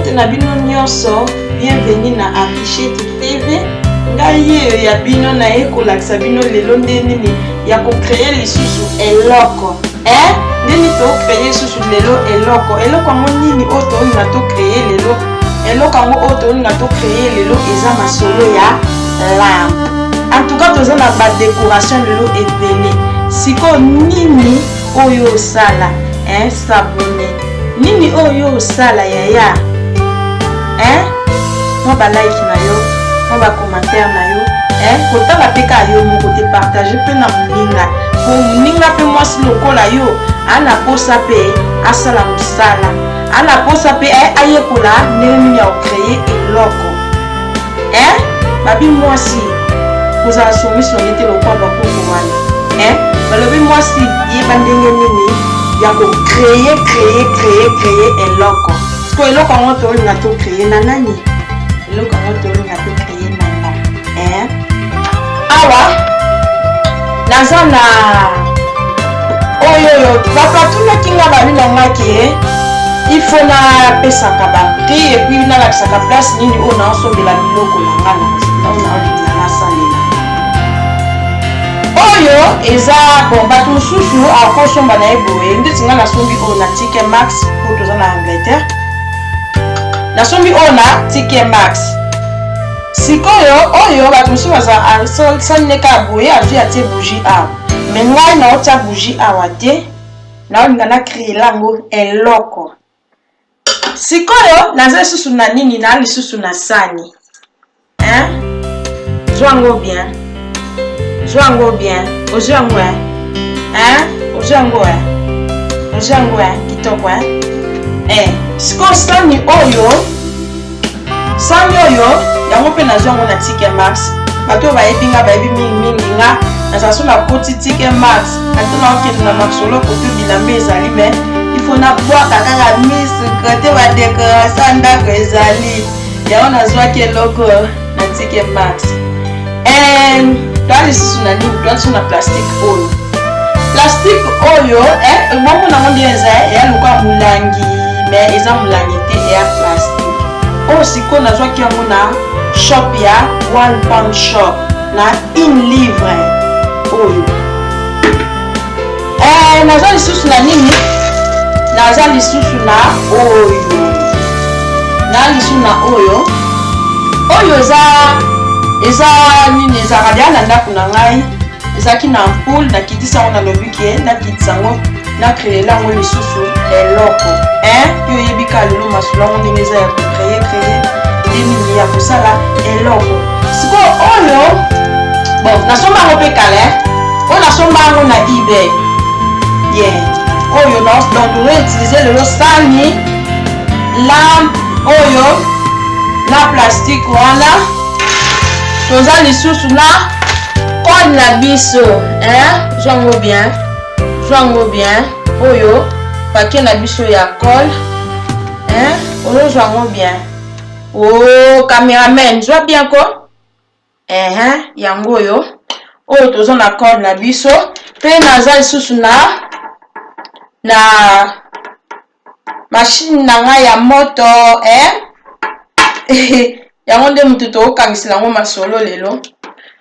Bote na bino nyonso, bienvenue na Affichette TV. Ngai ya bino na ekolakisa bino lelo nini ya ko créer lisusu eloko. Nini to créer lisusu lelo eloko. Eloko ngo nini oto na to créer lelo. Eloko ngo oto na to créer lelo eza masolo ya lampe. En tout cas toza na ba décoration lelo ebele. Siko nini oyo sala, s'abonner. Nini oyo sala yaya. Moi ba like na yo, moi ba commentaire na yo, kotala peka yo mo kote partager pe na muninga. Ko muninga pe moi si lokola yo, ana posa pe asala musala. Ana posa pe ayekola ndenge ya créer eloko. Babi moi si koza soumission était lokwa ba ko wana. Balobi moi si yeba ndenge nini ya ko créer eloko. Ko eloko ngo to na to créer na nani? Eloko ngo to na to créer na nga. Awa nazana oyo papa tuna kinga ba bina ngaki il faut na pesa ka ba prix et puis na la saka place nini ona osombela biloko na nga na ona na salela. Oyo eza bon bato mususu akosomba na eboye ndeti nga na sombi ona ticket max pour toza na Angleterre. Na sombi ona ticket max. Sikoyo oyo bato mususu baza saneka boye afi atie bougie awa. Mais ngai na otia bougie awa te. Na olinga na créer lango eloko. Sikoyo naza lisusu na nini na lisusu na sani. Zwango bien. Zwango bien. Ozwango Ozwango kitoko siko sani oyo. Sani oyo yango pe na zwango na ticket max. Bato ba ebinga ba ebi mingi nga na saso na koti ticket max. Atona okete na maxolo koto bilamba ezali mais il faut na boire kaka miss côté ba décoration ndako ezali. Yango na zwaki eloko na ticket max. Dans lisusu na nini dans na plastique oyo. Plastique oyo bongo na ngondi eza ya luka mulangi mais eza mulangi te ya plastique. O siko na zwaki yango na shop ya One Pound Shop na in livre oyo. Naza lisusu na nini? Naza lisusu na oyo. Na lisusu na oyo. Oyo eza nini eza radiana ndako na ngai. Ezaki na ampoule na kitisa ngo na lobiki na kitsango na créer lango lisusu eloko. Yo yebika lelo masulango ndenge eza ya créer nini ya kusala eloko. Siko oyo bon nasomba ngo pe kale. On nasomba ngo na eBay. Oyo donc on va utiliser le sani lampe oyo na plastique wana. Toza lisusu na code na biso. Zwango bien. Oyo paquet na biso ya code. Oyo zwango bien. Oh cameraman, zwa bien ko? Yango oyo. Oyo toza na code na biso. Pe naza lisusu na machine na nga ya moto. Yango nde mutu to kangisila ngo masolo lelo.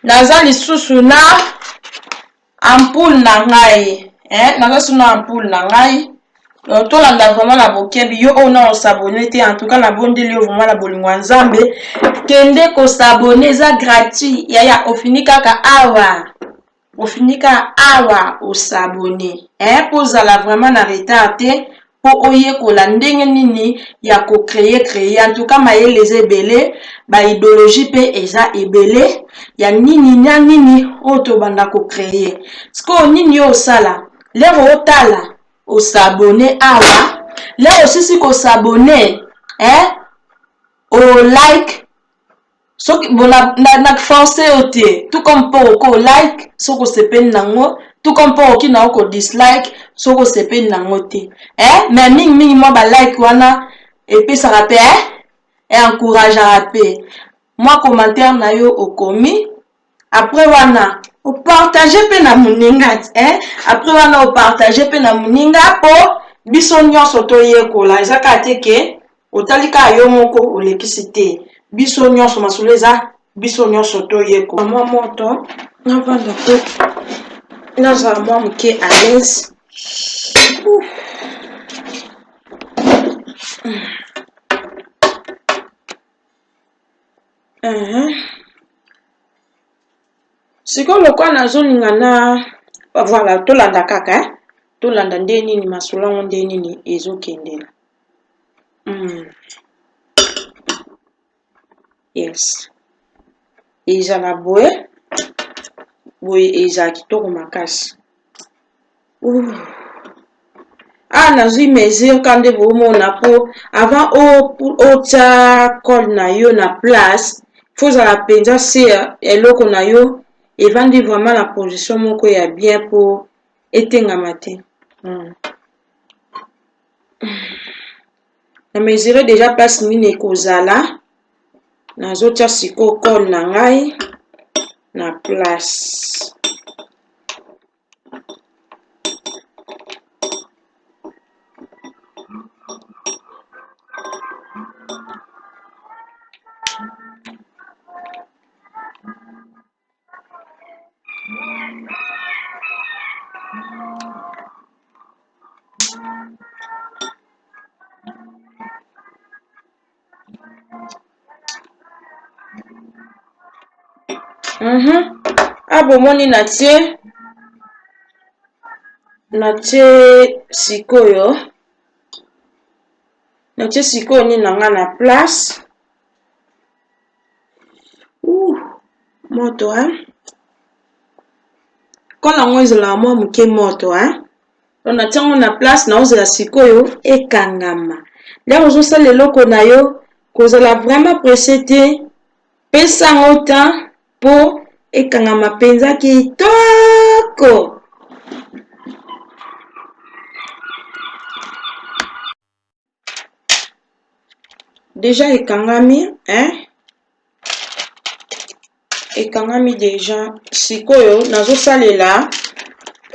Naza lisusu na ampoule na ngai. Naza lisusu na ampoule na ngai. Donc to landa vraiment na bokebi yo ona o s'abonner te en tout cas na bondeli yo vraiment na bolingo nzambe. Kende ko s'abonner za gratuit. Yaya ofinika ka awa. Ofinika awa o s'abonner. Pozala vraiment na retard te. Po oyekola ndenge nini ya ko créer en tout cas mayele ebele ba idéologie pe eza ebele ya nini oto banda ko créer siko nini yo sala lero otala o s'abonner awa lero sisi ko s'abonner o like so bona na français ote tout comme pour ko like so ko sepeni nango tout comme pour ki na ko dislike so ko sepeni nango te mais mingi moi ba like wana et puis ça rappelle et encourage à rapper moi commentaire na yo okomi après wana o partager pe na muninga après wana o partager pe na muninga po biso nyonso to yekola ezaka te ke otalika yo moko olekisi te. Biso nyonso masolo eza biso nyonso toyeko. Mwa moto navanda mpe nazala mwa moke à l'aise. Sikoyo lokwa nazolinga na voilà tolanda kaka tolanda nde nini masolo yango nde nini ezokendela. Yes, ezala boye eza kitoko makasi. Nazwi mesure kande bomona po avant otia col na yo na place faut zala penza se eloko na yo evandi vraiment na position moko ya bien po etengama te. Na mesure déjà place nini ekozala nazotia siko col na ngai na place. Bomoni natie sikoyo nini nanga na place. Moto kola yango ezala mwa moke moto natia yango na place na ozela sikoyo ekangama. Ndenge ozosala eloko na yo kozala vraiment pressé te, pesa yango temps po ekangama penza kitoko. Déjà ekangami déjà. Sikoyo nazosalela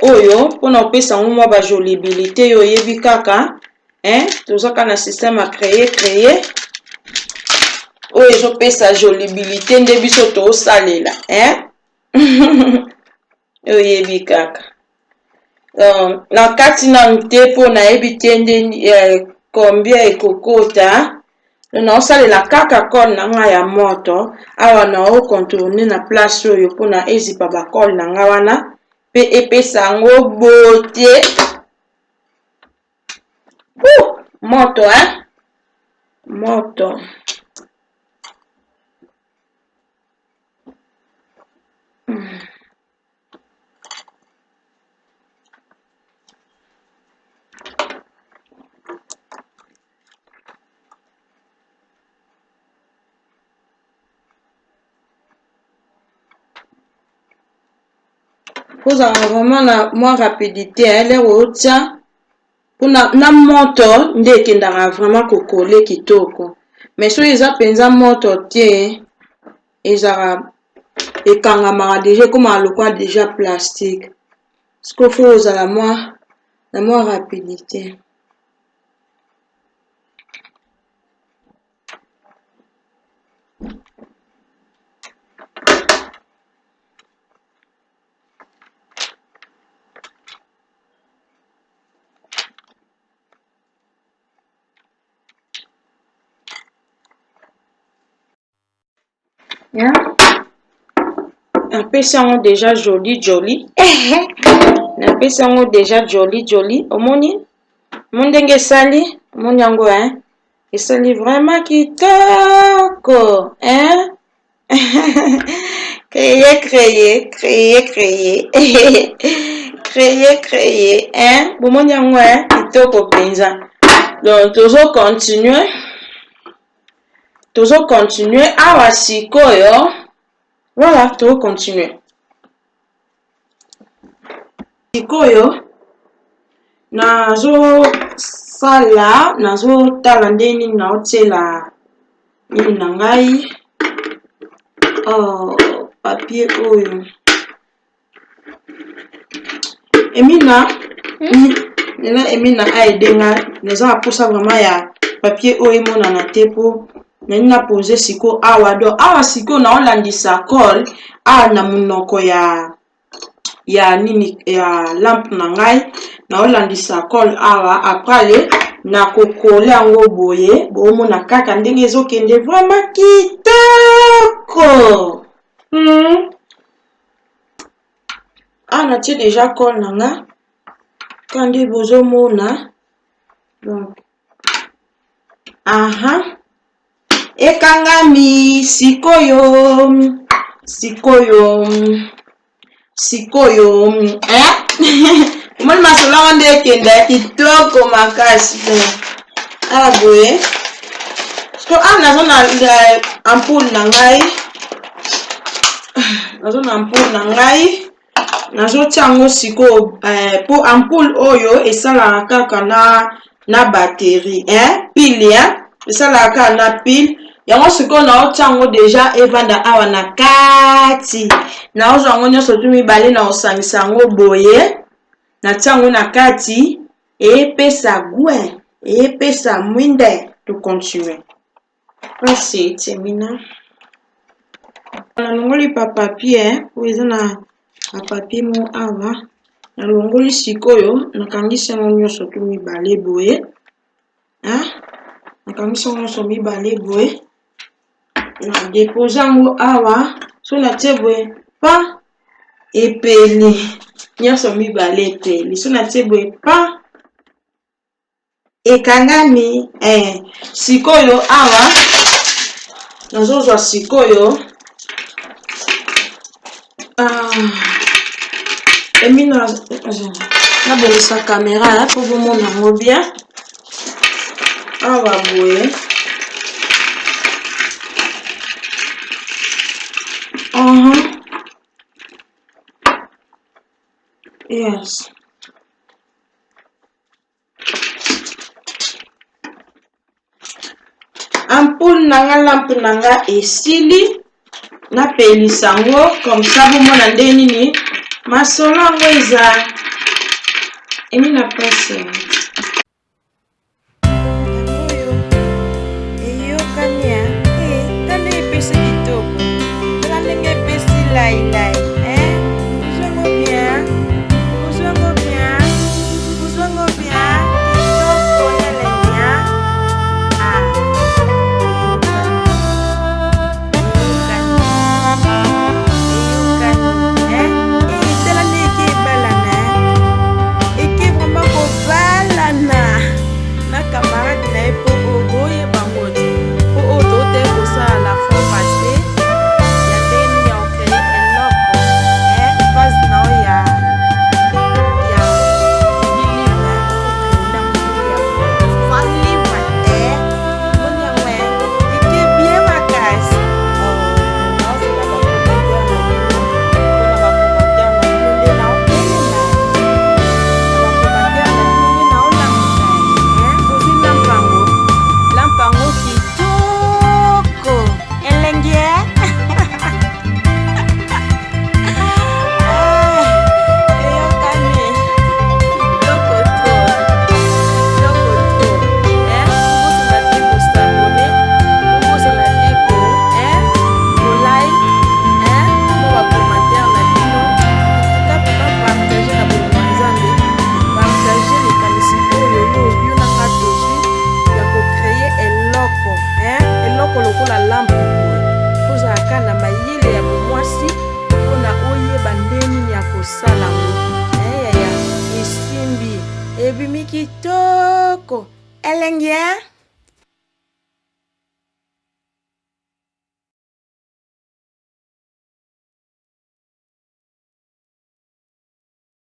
oyo pona opesa yango mwa ba jolibilité yo yebi kaka tozaka na système à créer oyo ezopesa jolibilité nde biso tosalela oyo yebi kaka. Na kati nanu te po nayebi te nde combien ekokota. Naosalela kaka col na nga ya moto awa nao contourner na place oyo pona ezipa ba col na nga wana pe epesa yango beauté. Moto moto kozala vraiment na mwa rapidité lero otia pona na moto nde ekendaka vraiment kokole kitoko. Mais soki eza penza moto te ezala ekangamaka déjà ekomaka lokwa déjà plastique. Siko faut ozala na mwa rapidité. Napesi yango déjà joli. Napesi yango déjà joli. Omoni ndenge esali, omoni yango esali vraiment kitoko créer bomoni yango kitoko penza. Donc tozo continuer awa sikoyo. Voilà, to continuer. Sikoyo nazotala nde nini naotiela nini na ngai papier oyo Emina aedenga neza apusa vraiment papier oyo emonana te po nani na pose siko awa. Donc awa siko na olandisa col awa na munoko ya nini ya lampe na ngai na olandisa col awa. Après na kokole yango boye bomona kaka ndenge ezokende vraiment kitoko. Na tie déjà col na nga kandi bozomona. Donc ekangami sikoyo omoni masolo yango nde ekenda ya kitoko makasi. Awa boye so nazo na ampoule na ngai nazotia yango sikoyo po ampoule oyo esalaka kaka na batterie pile esalaka kaka na pile. Yango sikoyo naotia yango deja evanda awa na kati naozwa yango nyonso tu mibale na osangisa yango boye natia yango na kati epesa goût epesa mwinde. To continue asi temina nalongoli papier po eza na papier mo awa nalongoli sikoyo nakangisi yango nyonso tu mibale boye nakangisi yango nyonso mibale boye na depose yango awa. So natie boye pa epeli nyonso mibale epeli. So natie boye pa ekangami sikoyo awa nazozwa sikoyo emina nabongisa kamera po bomona yango bien. Awa boye yes ampoule nanga lampe nanga esili napelisa yango comme ça bomona nde nini masolo yango eza emina pese Ebi mikitoko elenge